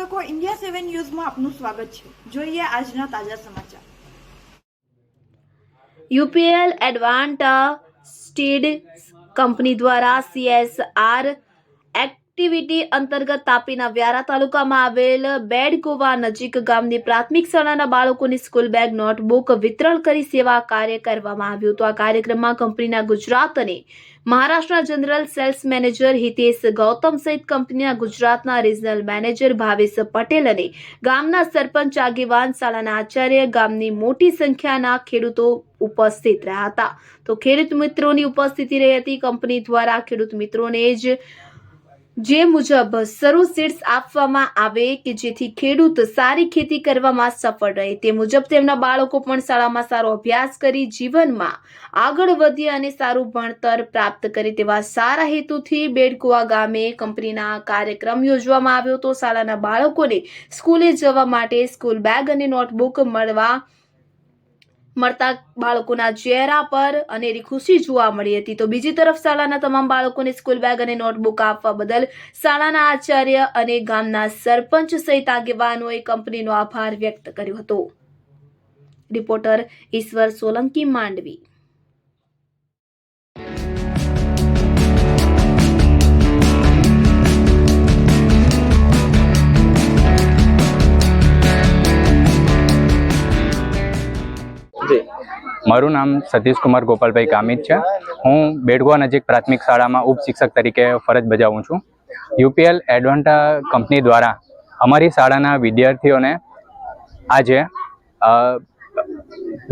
દર્શકો, ઇન્ડિયા 7 ન્યૂઝમાં આપનું સ્વાગત છે। જોઈએ આજના તાજા સમાચાર। યુપીએલ એડવાન્ટા સ્ટીડ કંપની દ્વારા CSR એક્ટિવિટી અંતર્ગત તાપીના વ્યારા તાલુકામાં આવેલ બેડકોવા નજીક ગામની પ્રાથમિક શાળાના બાળકોની સ્કૂલ બેગ નોટબુક વિતરણ કરી સેવા કાર્ય કરવામાં આવ્યું હતું। આ કાર્યક્રમમાં કંપનીના ગુજરાત અને મહારાષ્ટ્રના general sales manager Hitesh Gautam સહિત કંપનીના ગુજરાતના રિજનલ મેનેજર ભાવેશ પટેલ અને ગામના સરપંચ આગેવાન, શાળાના આચાર્ય, ગામની મોટી સંખ્યાના ખેડૂતો ઉપસ્થિત રહ્યા હતા। તો ખેડૂત મિત્રોની ઉપસ્થિતિ રહી હતી। કંપની દ્વારા ખેડૂત મિત્રોને જે મુજબ શરૂ સીડ્સ આપવામાં આવે કે જેથી ખેડૂત સારી ખેતી કરવામાં સફળ રહે, તે મુજબ તેમના બાળકો પણ શાળામાં સારો અભ્યાસ કરી જીવનમાં આગળ વધે અને સારું ભણતર પ્રાપ્ત કરે તેવા સારા હેતુથી બેડકુવા ગામે કંપનીના કાર્યક્રમ યોજવામાં આવ્યો હતો। શાળાના બાળકોને સ્કૂલે જવા માટે સ્કૂલ બેગ અને નોટબુક મળતા બાળકોના ચહેરા પર અનેરી ખુશી જોવા મળી હતી। તો બીજી તરફ શાળાના તમામ બાળકોને સ્કૂલ બેગ અને નોટબુક આપવા બદલ શાળાના આચાર્ય અને ગામના સરપંચ સહિત આગેવાનોએ કંપનીનો આભાર વ્યક્ત કર્યો હતો। રિપોર્ટર ઈશ્વર સોલંકી, માંડવી। મારું નામ સતીશ કુમાર ગોપાલભાઈ ગામિત છે। હું બેડગોવા નજીક પ્રાથમિક શાળામાં ઉપશિક્ષક તરીકે ફરજ બજાવું છું। યુપીએલ એડવાન્ટા કંપની દ્વારા અમારી શાળાના વિદ્યાર્થીઓને આજે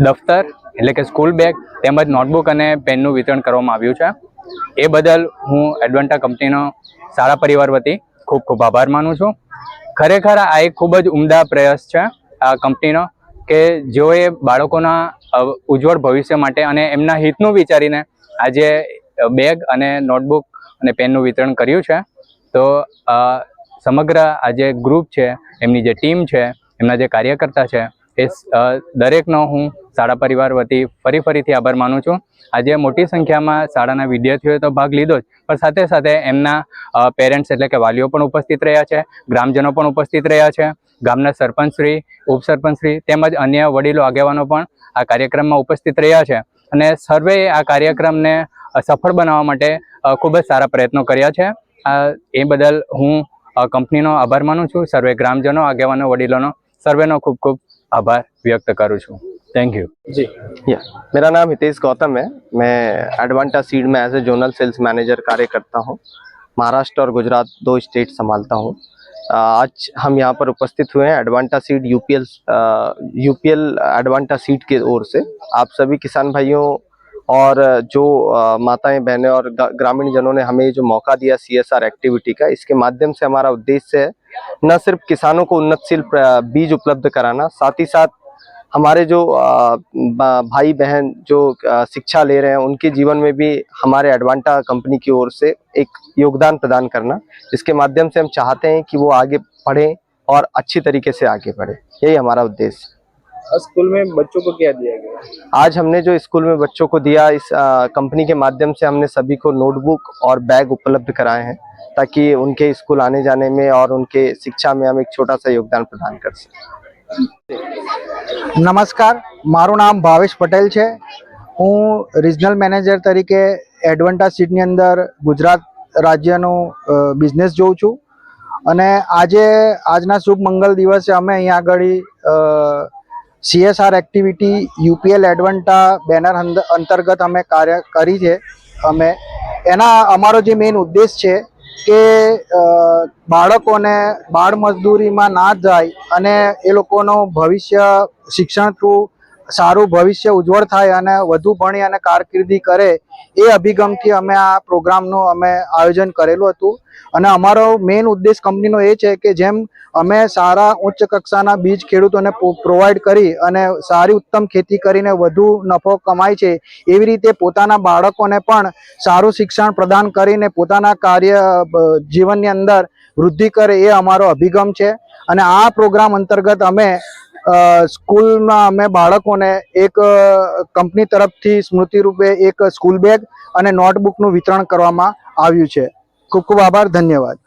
દફતર એટલે કે સ્કૂલ બેગ તેમજ નોટબુક અને પેનનું વિતરણ કરવામાં આવ્યું છે। એ બદલ હું એડવાન્ટા કંપનીનો શાળા પરિવાર વતી ખૂબ ખૂબ આભાર માનું છું। ખરેખર આ એક ખૂબ જ ઉમદા પ્રયાસ છે આ કંપનીનો કે જેઓએ બાળકોના ઉજ્જવળ ભવિષ્ય માટે અને એમના હિતનું વિચારીને આજે બેગ અને નોટબુક અને પેનનું વિતરણ કર્યું છે। તો સમગ્ર આ જે ગ્રુપ છે, એમની જે ટીમ છે, એમના જે કાર્યકર્તા છે, એ દરેકનો હું શાળા પરિવાર વતી ફરીથી આભાર માનું છું। આજે મોટી સંખ્યામાં શાળાના વિદ્યાર્થીઓએ તો ભાગ લીધો જ, પણ સાથે સાથે એમના પેરેન્ટ્સ એટલે કે વાલીઓ પણ ઉપસ્થિત રહ્યા છે, ગ્રામજનો પણ ઉપસ્થિત રહ્યા છે, ગામના સરપંચશ્રી, ઉપસરપંચશ્રી તેમજ અન્ય વડીલો આગેવાનો પણ આ કાર્યક્રમમાં ઉપસ્થિત રહ્યા છે અને સર્વેએ આ કાર્યક્રમને સફળ બનાવવા માટે ખૂબ જ સારા પ્રયત્નો કર્યા છે। એ બદલ હું કંપનીનો આભાર માનું છું। સર્વે ગ્રામજનો, આગેવાનો, વડીલોનો સર્વેનો ખૂબ ખૂબ आभार व्यक्त करूँ छूँ। थैंक यू जी। मेरा नाम हितेश गौतम है। मैं एडवांटा सीड में as a zonal sales manager कार्य करता हूँ। महाराष्ट्र और गुजरात 2 स्टेट संभालता हूँ। आज हम यहाँ पर उपस्थित हुए हैं Advanta seed UPL Advanta seed की ओर से। आप सभी किसान भाइयों और जो माताएं, बहनें और ग्रामीण जनों ने हमें जो मौका दिया CSR एक्टिविटी का, इसके माध्यम से हमारा उद्देश्य है न सिर्फ किसानों को उन्नतशील बीज उपलब्ध कराना, साथ ही साथ हमारे जो भाई बहन जो शिक्षा ले रहे हैं उनके जीवन में भी हमारे एडवांटा कंपनी की ओर से एक योगदान प्रदान करना, जिसके माध्यम से हम चाहते हैं कि वो आगे पढ़ें और अच्छी तरीके से आगे बढ़े। यही हमारा उद्देश्य। स्कूल में बच्चों को क्या दिया गया? आज हमने जो स्कूल में बच्चों को दिया, इस कंपनी के माध्यम से हमने सभी को नोटबुक और बैग उपलब्ध कराए हैं ताकि उनके स्कूल आने जाने में और उनके शिक्षा में हम एक छोटा सा योगदान प्रदान कर सकें। नमस्कार, मारू नाम भावेश पटेल है। हूँ रीजनल मैनेजर तरीके एडवांटा सीडनी अंदर गुजरात राज्यनो बिजनेस जोऊं छूं अने आजना शुभ मंगल दिवसे अमे अहीं आगळी CSR activity UPL Advanta banner अंतर्गत अमे कार्य करी छे। अमे एना अमारो जे मेन उद्देश्य छे કે બાળકોને બાળ મજદૂરીમાં ના જાય અને એ લોકોનું ભવિષ્ય શિક્ષણ થ્રુ સારું ભવિષ્ય ઉજ્જવળ થાય અને વધુ ભણી અને કારકિર્દી કરે, એ અભિગમથી અમે આ પ્રોગ્રામનું અમે આયોજન કરેલું હતું। અને અમારો મેઇન ઉદ્દેશ કંપનીનો એ છે કે જેમ અમે સારા ઉચ્ચ કક્ષાના બીજ ખેડૂતોને પ્રોવાઈડ કરી અને સારી ઉત્તમ ખેતી કરીને વધુ નફો કમાય છે, એવી રીતે પોતાના બાળકોને પણ સારું શિક્ષણ પ્રદાન કરીને પોતાના કાર્ય જીવનની અંદર વૃદ્ધિ કરે, એ અમારો અભિગમ છે। અને આ પ્રોગ્રામ અંતર્ગત અમે સ્કૂલમાં અમે બાળકોને એક કંપની તરફથી સ્મૃતિ રૂપે એક સ્કૂલ બેગ અને નોટબુકનું વિતરણ કરવામાં આવ્યું છે। ખૂબ ખૂબ આભાર, ધન્યવાદ।